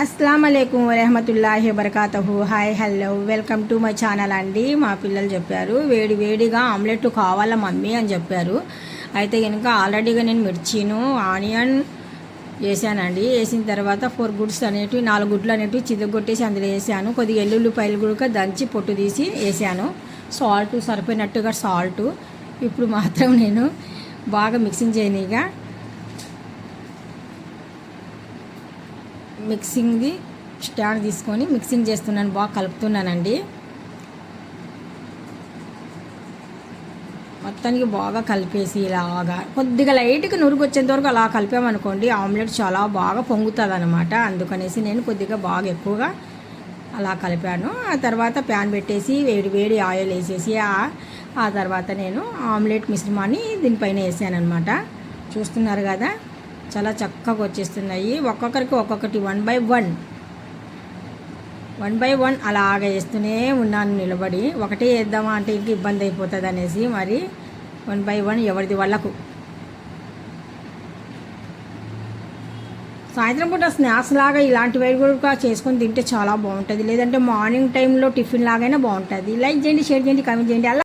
అస్సలాము అలైకుం వరహమతుల్లాహి వబరకాతుహు. Hi hello welcome to my channel అండి. మా పిల్లలు చెప్పారు వేడి వేడిగా ఆమ్లెట్ కావాలా మమ్మీ అని చెప్పారు. అయితే కనుక ఆల్రెడీగా నేను మిర్చిను ఆనియన్ వేసానండి. వేసిన తర్వాత 4 గుడ్స్ అనేటివి 4 గుడ్లు అనేటివి చితగొట్టేసి అందులో వేసాను. కొద్దిగా ఎల్లుల్లిపాయలు కూడా దంచి పొట్టు తీసి వేసాను. సాల్ట్ సరిపోయినట్టుగా సాల్ట్. ఇప్పుడు మాత్రం నేను బాగా మిక్సింగ్ చేయనిగా మిక్సింగ్ది స్టాండ్ తీసుకొని మిక్సింగ్ చేస్తున్నాను, బాగా కలుపుతున్నానండి. మొత్తానికి బాగా కలిపేసి ఇలాగా కొద్దిగా లైట్గా నురుగు వచ్చేంత వరకు అలా కలిపామనుకోండి ఆమ్లెట్ చాలా బాగా పొంగుతుంది అనమాట. అందుకనేసి నేను కొద్దిగా బాగా ఎక్కువగా అలా కలిపాను. ఆ తర్వాత ప్యాన్ పెట్టేసి వేడి ఆయిల్ వేసేసి ఆ తర్వాత నేను ఆమ్లెట్ మిశ్రమాన్ని దీనిపైన వేసాను అనమాట. చూస్తున్నారు కదా, చాలా చక్కగా వచ్చేస్తున్నాయి. ఒక్కొక్కరికి ఒక్కొక్కటి 1 బై 1 అలాగ వేస్తూనే ఉన్నాను నిలబడి. ఒకటే వేద్దామా అంటే ఇంక ఇబ్బంది అయిపోతుంది అనేసి మరి 1 బై 1 ఎవరిది వాళ్ళకు. సాయంత్రం పూట స్నాక్స్ లాగా ఇలాంటివి కూడా చేసుకొని తింటే చాలా బాగుంటుంది. లేదంటే మార్నింగ్ టైంలో టిఫిన్ లాగైనా బాగుంటుంది. లైక్ చేయండి, షేర్ చేయండి, కామెంట్ చేయండి. అలా